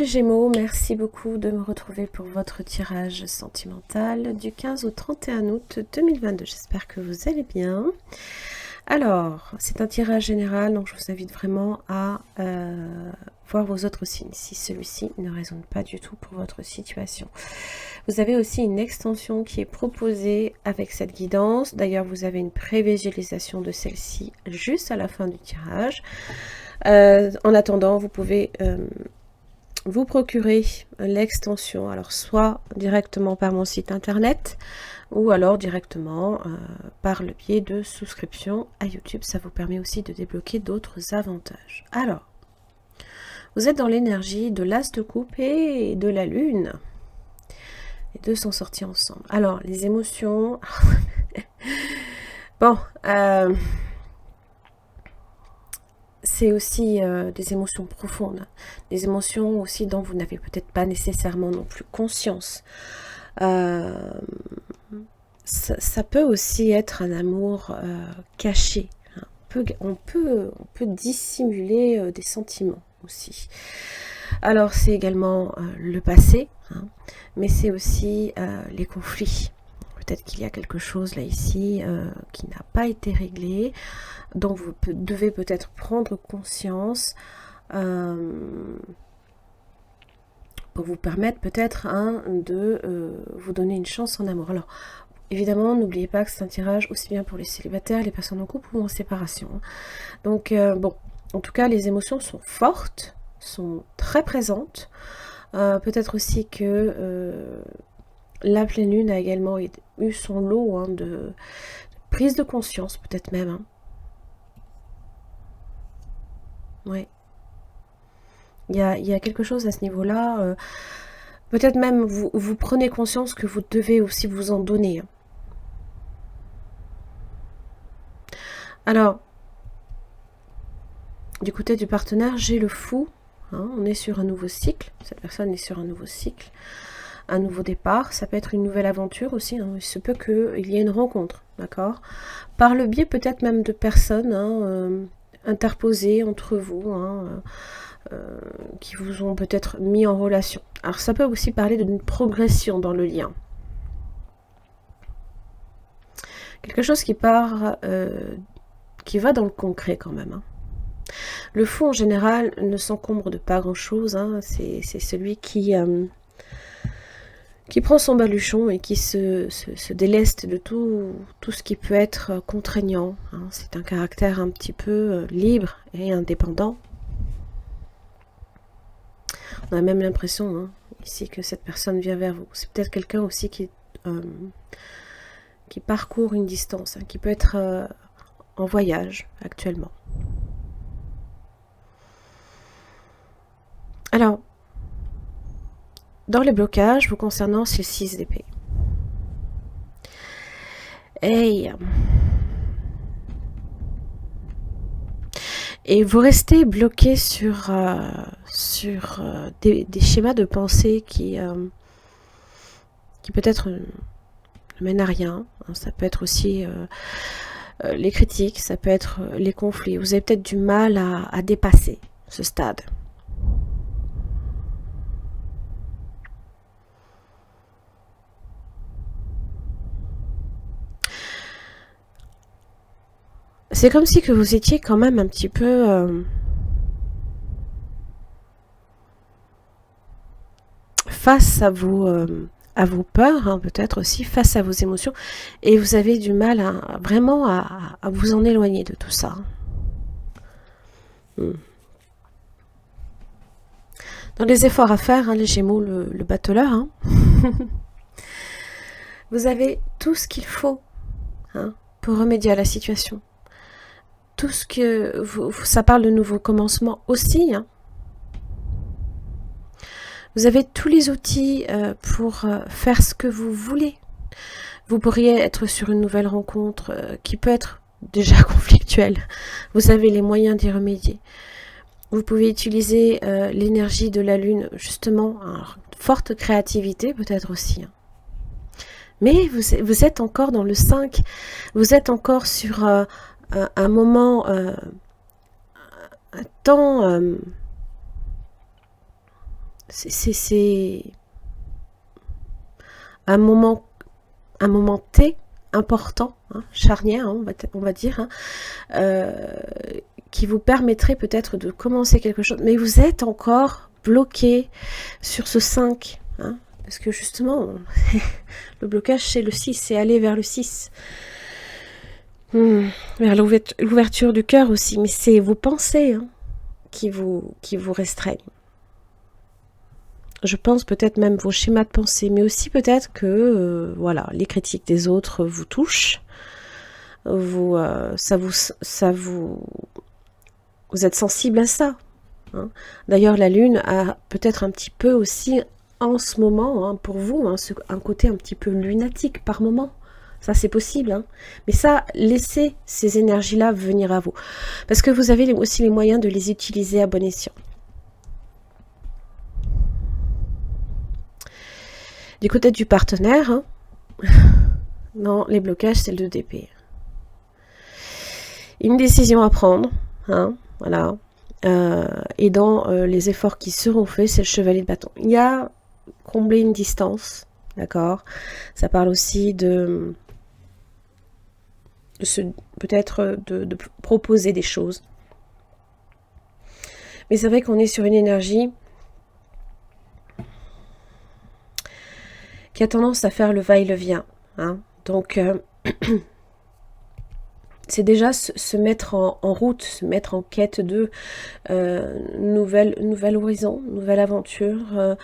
Gémeaux, merci beaucoup de me retrouver pour votre tirage sentimental du 15 au 31 août 2022. J'espère que vous allez bien. Alors, c'est un tirage général, donc je vous invite vraiment à voir vos autres signes, si celui-ci ne résonne pas du tout pour votre situation. Vous avez aussi une extension qui est proposée avec cette guidance. D'ailleurs, vous avez une prévisualisation de celle-ci juste à la fin du tirage. En attendant, vous pouvez vous procurer l'extension, alors soit directement par mon site internet ou alors directement par le biais de souscription à YouTube. Ça vous permet aussi de débloquer d'autres avantages. Alors, vous êtes dans l'énergie de l'As de coupe et de la Lune. Les deux sont sortis ensemble. Alors, les émotions... bon, c'est aussi des émotions profondes, des émotions aussi dont vous n'avez peut-être pas nécessairement non plus conscience. Ça peut aussi être un amour caché. Hein. On peut dissimuler des sentiments aussi. Alors c'est également le passé, hein, mais c'est aussi les conflits. Peut-être qu'il y a quelque chose là ici qui n'a pas été réglé, dont vous devez peut-être prendre conscience pour vous permettre peut-être de vous donner une chance en amour. Alors évidemment, n'oubliez pas que c'est un tirage aussi bien pour les célibataires, les personnes en couple ou en séparation. Donc bon, en tout cas les émotions sont fortes, sont très présentes. Peut-être aussi que la pleine lune a également eu son lot de prise de conscience, peut-être même. Hein. Ouais. Il y a quelque chose à ce niveau-là. Peut-être même vous prenez conscience que vous devez aussi vous en donner. Hein. Alors, du côté du partenaire, j'ai le fou. Hein, on est sur un nouveau cycle. Cette personne est sur un nouveau cycle. Un nouveau départ, ça peut être une nouvelle aventure aussi, hein. Il se peut qu'il y ait une rencontre, d'accord, par le biais peut-être même de personnes interposées entre vous, qui vous ont peut-être mis en relation. Alors ça peut aussi parler d'une progression dans le lien. Quelque chose qui part, qui va dans le concret quand même. Hein. Le fou en général ne s'encombre de pas grand-chose, hein. C'est celui qui prend son baluchon et qui se déleste de tout ce qui peut être contraignant. Hein. C'est un caractère un petit peu libre et indépendant. On a même l'impression ici que cette personne vient vers vous. C'est peut-être quelqu'un aussi qui parcourt une distance, hein, qui peut être en voyage actuellement. Alors, dans les blocages, vous concernant, c'est 6 d'épée. Et vous restez bloqué sur des schémas de pensée qui peut-être ne mènent à rien. Ça peut être aussi les critiques, ça peut être les conflits. Vous avez peut-être du mal à dépasser ce stade. C'est comme si que vous étiez quand même un petit peu face à vos peurs, hein, peut-être aussi, face à vos émotions, et vous avez du mal vraiment à vous en éloigner de tout ça. Dans les efforts à faire, hein, les Gémeaux, le battleur, hein, vous avez tout ce qu'il faut pour remédier à la situation. Tout ce que ça parle de nouveau commencement aussi. Hein. Vous avez tous les outils pour faire ce que vous voulez. Vous pourriez être sur une nouvelle rencontre qui peut être déjà conflictuelle. Vous avez les moyens d'y remédier. Vous pouvez utiliser l'énergie de la Lune, justement, forte créativité peut-être aussi. Hein. Mais vous êtes encore dans le 5. Vous êtes encore sur un moment, un temps C'est un moment T important, hein, charnière, hein, on va dire, hein, qui vous permettrait peut-être de commencer quelque chose, mais vous êtes encore bloqué sur ce 5, hein, parce que justement, le blocage c'est le 6, c'est aller vers le 6. Vers l'ouverture du cœur aussi, mais c'est vos pensées, hein, qui vous restreignent. Je pense peut-être même vos schémas de pensée, mais aussi peut-être que voilà, les critiques des autres vous touchent, vous êtes sensible à ça, hein. D'ailleurs, la Lune a peut-être un petit peu aussi en ce moment, hein, pour vous, hein, un côté un petit peu lunatique par moment. Ça, c'est possible, hein. Mais ça, laissez ces énergies-là venir à vous. Parce que vous avez aussi les moyens de les utiliser à bon escient. Du côté du partenaire, hein, non, les blocages, c'est le 2 d'épée. Une décision à prendre, hein, voilà. Et dans les efforts qui seront faits, c'est le chevalier de bâton. Il y a combler une distance, d'accord. Ça parle aussi de peut-être de proposer des choses. Mais c'est vrai qu'on est sur une énergie qui a tendance à faire le va-et-le-vient, hein. Donc, c'est déjà se mettre en route, se mettre en quête de nouvel horizon, nouvelle aventure.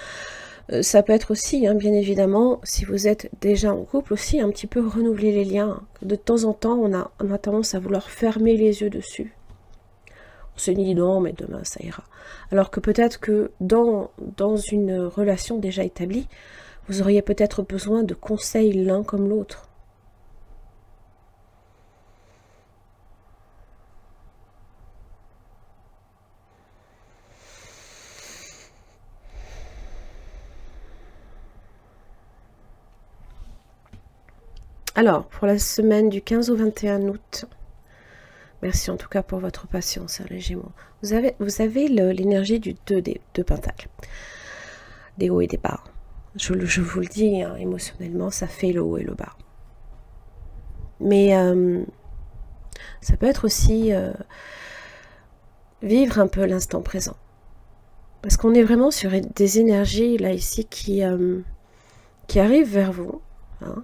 Ça peut être aussi, hein, bien évidemment, si vous êtes déjà en couple aussi, un petit peu renouveler les liens. De temps en temps, on a tendance à vouloir fermer les yeux dessus. On se dit non, mais demain ça ira. Alors que peut-être que dans une relation déjà établie, vous auriez peut-être besoin de conseils l'un comme l'autre. Alors, pour la semaine du 15 au 21 août, merci en tout cas pour votre patience, hein, les Gémeaux. Vous avez l'énergie du 2 de Pentacle, des hauts et des bas. Je vous le dis, hein, émotionnellement, ça fait le haut et le bas. Mais ça peut être aussi vivre un peu l'instant présent. Parce qu'on est vraiment sur des énergies, là, ici, qui arrivent vers vous, hein,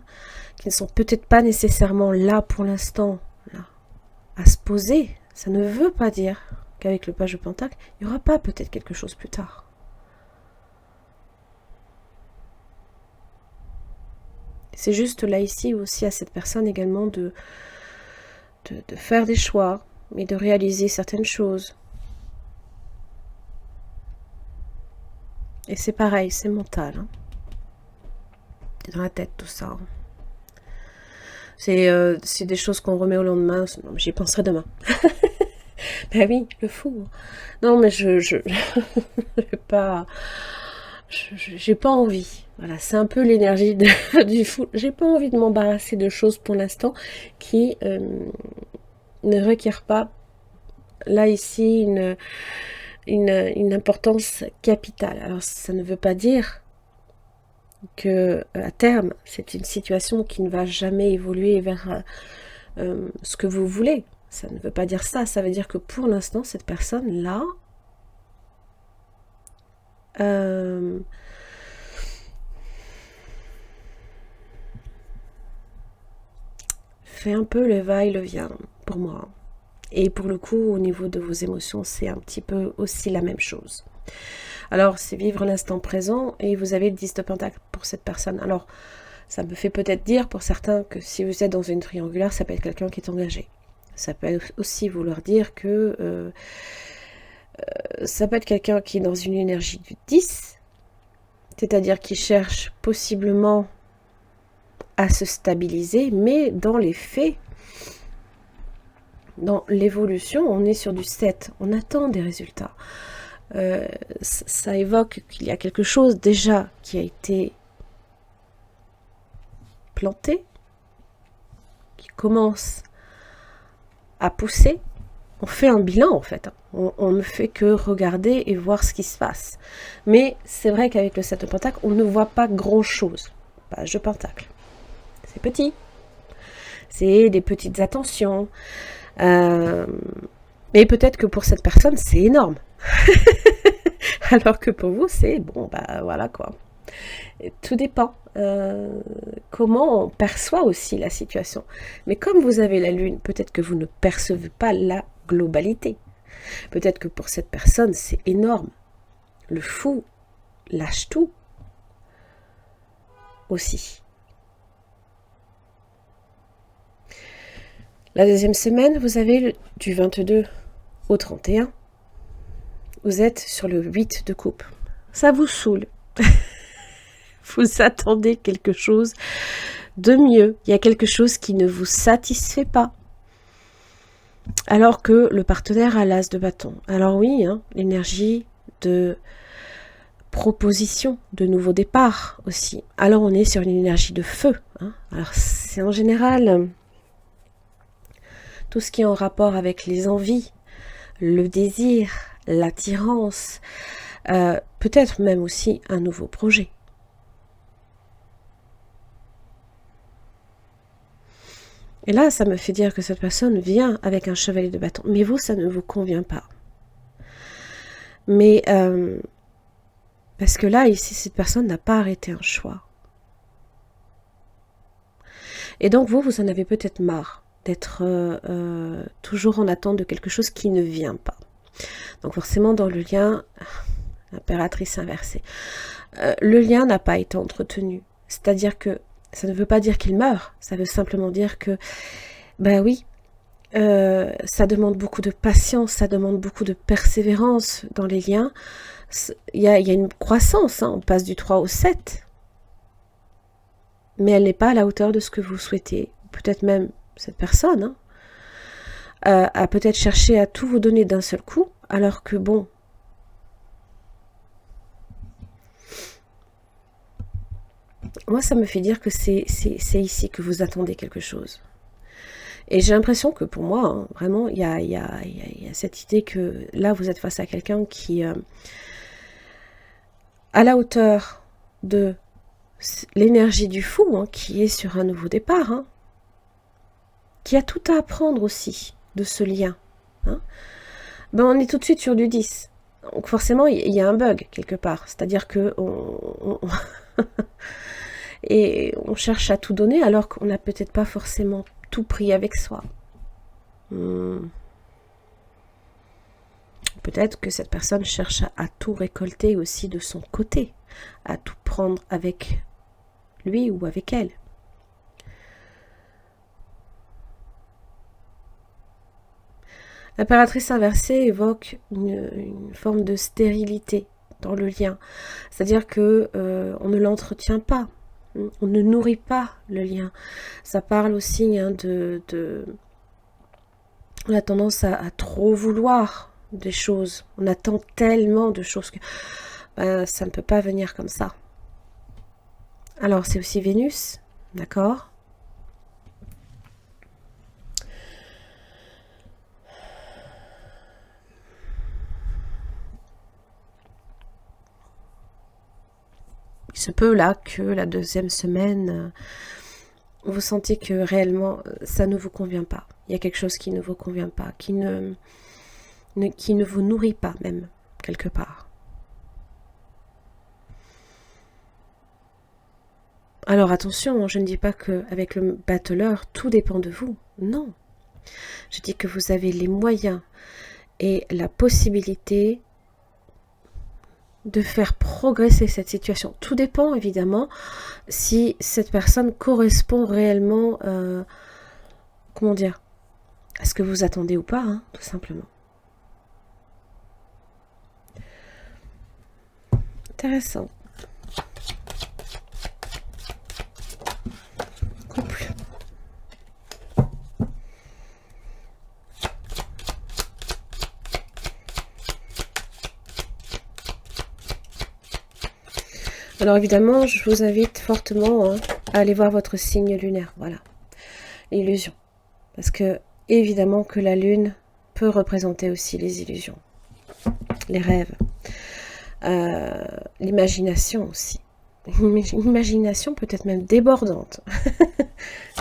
qui ne sont peut-être pas nécessairement là pour l'instant, là, à se poser. Ça ne veut pas dire qu'avec le page de Pentacle, il n'y aura pas peut-être quelque chose plus tard. C'est juste là, ici, aussi à cette personne également de faire des choix, mais de réaliser certaines choses. Et c'est pareil, c'est mental, hein. C'est dans la tête tout ça, hein. C'est des choses qu'on remet au lendemain. Non, j'y penserai demain. Ben oui, le fou. Non, mais je pas, j'ai pas envie. Voilà, c'est un peu l'énergie du fou. J'ai pas envie de m'embarrasser de choses pour l'instant qui ne requièrent pas, là, ici, une importance capitale. Alors, ça ne veut pas dire que à terme, c'est une situation qui ne va jamais évoluer vers ce que vous voulez. Ça ne veut pas dire ça. Ça veut dire que pour l'instant, cette personne-là fait un peu le va-et-le-vient pour moi. Et pour le coup, au niveau de vos émotions, c'est un petit peu aussi la même chose. Alors, c'est vivre l'instant présent et vous avez le 10 de Pentacle pour cette personne. Alors, ça me fait peut-être dire pour certains que si vous êtes dans une triangulaire, ça peut être quelqu'un qui est engagé. Ça peut aussi vouloir dire que ça peut être quelqu'un qui est dans une énergie du 10, c'est-à-dire qui cherche possiblement à se stabiliser, mais dans les faits, dans l'évolution, on est sur du 7, on attend des résultats. Ça évoque qu'il y a quelque chose déjà qui a été planté, qui commence à pousser, on fait un bilan en fait. On ne fait que regarder et voir ce qui se passe. Mais c'est vrai qu'avec le 7 de Pentacle, on ne voit pas grand-chose. Page de Pentacle. C'est petit. C'est des petites attentions. Mais peut-être que pour cette personne, c'est énorme. Alors que pour vous, c'est bon, bah voilà quoi. Et tout dépend comment on perçoit aussi la situation. Mais comme vous avez la lune, peut-être que vous ne percevez pas la globalité. Peut-être que pour cette personne, c'est énorme. Le fou lâche tout aussi. La deuxième semaine, vous avez du 22 au 31. Vous êtes sur le 8 de coupe. Ça vous saoule. Vous attendez quelque chose de mieux. Il y a quelque chose qui ne vous satisfait pas. Alors que le partenaire a l'as de bâton. Alors oui, hein, l'énergie de proposition, de nouveau départ aussi. Alors on est sur une énergie de feu. Hein. Alors c'est en général tout ce qui est en rapport avec les envies, le désir, l'attirance, peut-être même aussi un nouveau projet. Et là, ça me fait dire que cette personne vient avec un chevalier de bâton. Mais vous, ça ne vous convient pas. Mais, parce que là, ici, cette personne n'a pas arrêté un choix. Et donc, vous en avez peut-être marre d'être toujours en attente de quelque chose qui ne vient pas. Donc, forcément, dans le lien, l'impératrice inversée, le lien n'a pas été entretenu. C'est-à-dire que ça ne veut pas dire qu'il meurt, ça veut simplement dire que, ben oui, ça demande beaucoup de patience, ça demande beaucoup de persévérance dans les liens. Il y a une croissance, hein, on passe du 3 au 7, mais elle n'est pas à la hauteur de ce que vous souhaitez. Peut-être même cette personne a peut-être cherché à tout vous donner d'un seul coup, alors que bon, moi, ça me fait dire que c'est ici que vous attendez quelque chose. Et j'ai l'impression que pour moi, hein, vraiment, il y a cette idée que là, vous êtes face à quelqu'un qui, à la hauteur de l'énergie du fou, hein, qui est sur un nouveau départ, hein, qui a tout à apprendre aussi de ce lien. Hein. Ben, on est tout de suite sur du 10. Donc forcément, il y a un bug quelque part. C'est-à-dire que et on cherche à tout donner alors qu'on n'a peut-être pas forcément tout pris avec soi. Peut-être que cette personne cherche à tout récolter aussi de son côté, à tout prendre avec lui ou avec elle. L'impératrice inversée évoque une forme de stérilité dans le lien. C'est-à-dire que on ne l'entretient pas. On ne nourrit pas le lien. Ça parle aussi hein, on a tendance à trop vouloir des choses. On attend tellement de choses que ça ne peut pas venir comme ça. Alors, c'est aussi Vénus, d'accord ? Il se peut là que la deuxième semaine, vous sentez que réellement ça ne vous convient pas. Il y a quelque chose qui ne vous convient pas, qui ne vous nourrit pas même, quelque part. Alors attention, je ne dis pas qu'avec le battleur, tout dépend de vous. Non. Je dis que vous avez les moyens et la possibilité de faire progresser cette situation. Tout dépend évidemment si cette personne correspond réellement, comment dire, à ce que vous attendez ou pas, hein, tout simplement. Intéressant. Couple. Alors évidemment, je vous invite fortement à aller voir votre signe lunaire. Voilà, l'illusion. Parce que évidemment que la lune peut représenter aussi les illusions, les rêves, l'imagination aussi. Une imagination peut-être même débordante.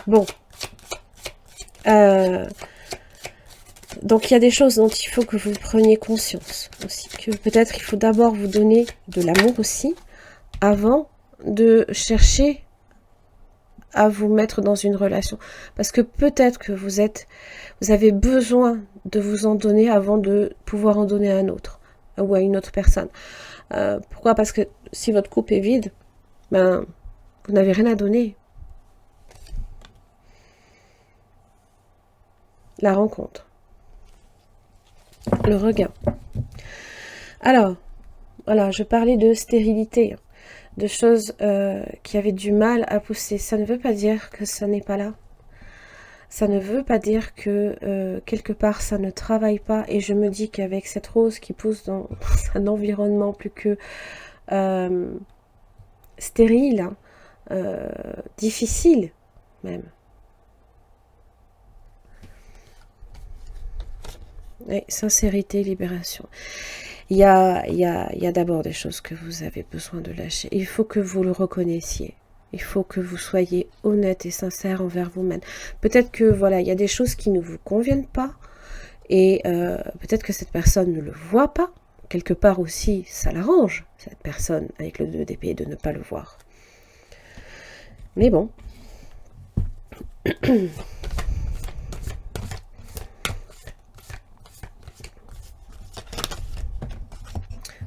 Bon. Donc il y a des choses dont il faut que vous preniez conscience aussi. Que peut-être il faut d'abord vous donner de l'amour aussi, avant de chercher à vous mettre dans une relation. Parce que peut-être que vous avez besoin de vous en donner avant de pouvoir en donner à un autre ou à une autre personne. Pourquoi? Parce que si votre coupe est vide, ben, vous n'avez rien à donner. La rencontre. Le regain. Alors, voilà, je parlais de stérilité, de choses qui avaient du mal à pousser. Ça ne veut pas dire que ça n'est pas là. Ça ne veut pas dire que quelque part ça ne travaille pas. Et je me dis qu'avec cette rose qui pousse dans un environnement plus que stérile, difficile même. Oui, sincérité, libération. Il y a d'abord des choses que vous avez besoin de lâcher. Il faut que vous le reconnaissiez. Il faut que vous soyez honnête et sincère envers vous-même. Peut-être que voilà, il y a des choses qui ne vous conviennent pas. Et peut-être que cette personne ne le voit pas. Quelque part aussi, ça l'arrange, cette personne avec le 2 d'épée, de ne pas le voir. Mais bon.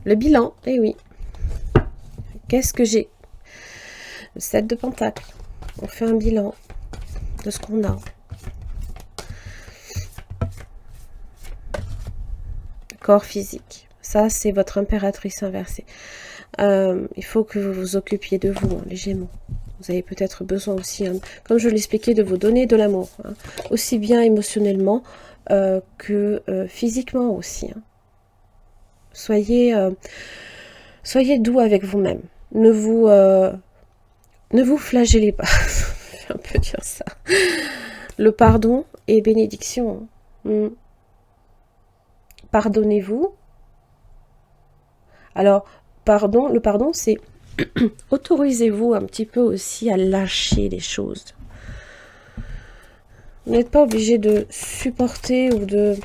Le bilan, eh oui. Qu'est-ce que j'ai? Le 7 de Pentacle. On fait un bilan de ce qu'on a. Corps physique. Ça, c'est votre impératrice inversée. Il faut que vous vous occupiez de vous, hein, les Gémeaux. Vous avez peut-être besoin aussi, hein, comme je l'expliquais, de vous donner de l'amour. Hein, aussi bien émotionnellement que physiquement aussi. Hein. Soyez doux avec vous-même. Ne vous flagellez pas. On peut dire ça. Le pardon est bénédiction. Pardonnez-vous. Alors, le pardon, c'est autorisez-vous un petit peu aussi à lâcher les choses. Vous n'êtes pas obligé de supporter ou de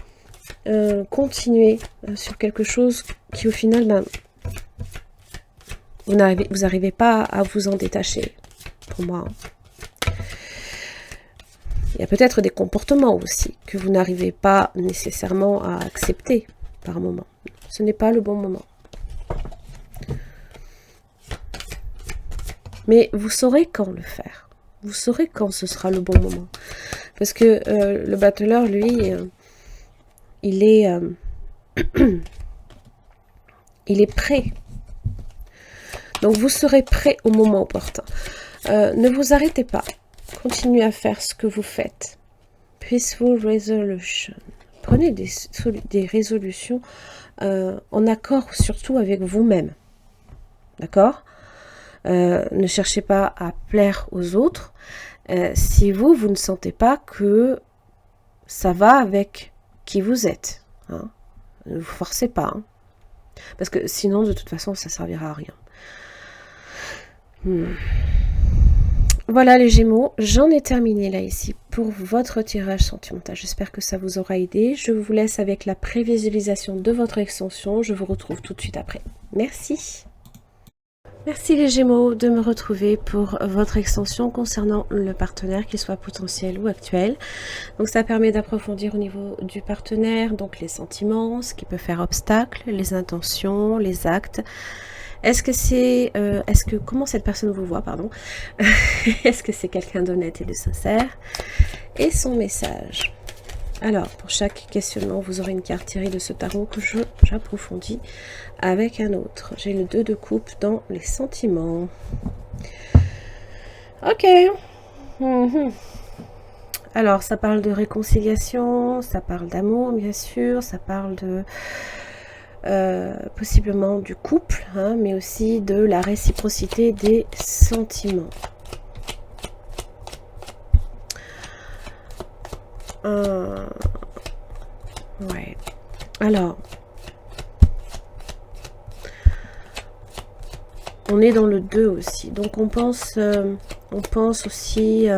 continuer sur quelque chose qui au final, ben, vous n'arrivez pas à vous en détacher, pour moi. Il y a peut-être des comportements aussi que vous n'arrivez pas nécessairement à accepter par moment. Ce n'est pas le bon moment. Mais vous saurez quand le faire. Vous saurez quand ce sera le bon moment. Parce que le battleur, lui, il est prêt. Donc vous serez prêt au moment opportun. Ne vous arrêtez pas. Continuez à faire ce que vous faites. Peaceful resolution. Prenez des résolutions en accord surtout avec vous-même. D'accord ? Ne cherchez pas à plaire aux autres si vous ne sentez pas que ça va avec qui vous êtes. Hein. Ne vous forcez pas. Hein. Parce que sinon, de toute façon, ça ne servira à rien. Voilà les Gémeaux, j'en ai terminé là ici pour votre tirage sentimental. J'espère que ça vous aura aidé. Je vous laisse avec la prévisualisation de votre extension. Je vous retrouve tout de suite après. Merci. Merci les Gémeaux de me retrouver pour votre extension concernant le partenaire, qu'il soit potentiel ou actuel. Donc ça permet d'approfondir au niveau du partenaire, donc les sentiments, ce qui peut faire obstacle, les intentions, les actes. Comment cette personne vous voit, pardon. Est-ce que c'est quelqu'un d'honnête et de sincère? Et son message. Alors, pour chaque questionnement, vous aurez une carte tirée de ce tarot que j'approfondis avec un autre. J'ai le 2 de coupe dans les sentiments. Ok. Alors, ça parle de réconciliation, ça parle d'amour, bien sûr, ça parle de... possiblement du couple, hein, mais aussi de la réciprocité des sentiments. Ouais. Alors, on est dans le 2 aussi. Donc, on pense aussi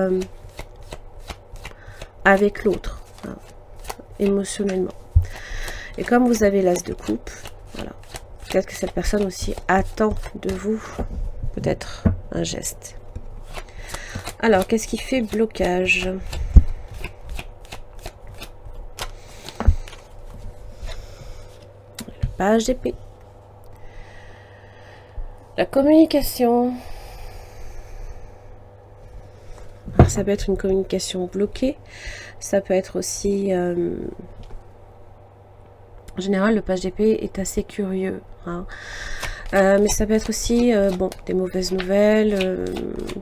avec l'autre, hein, émotionnellement. Et comme vous avez l'as de coupe, voilà. Peut-être que cette personne aussi attend de vous peut-être un geste. Alors, qu'est-ce qui fait blocage? Le page d'épée. La communication. Alors, ça peut être une communication bloquée. Ça peut être aussi... en général, le page d'épée est assez curieux. Hein. Mais ça peut être aussi bon, des mauvaises nouvelles,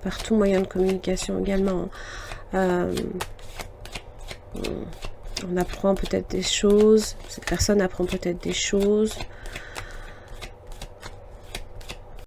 par tout moyen de communication également. On apprend peut-être des choses, cette personne apprend peut-être des choses.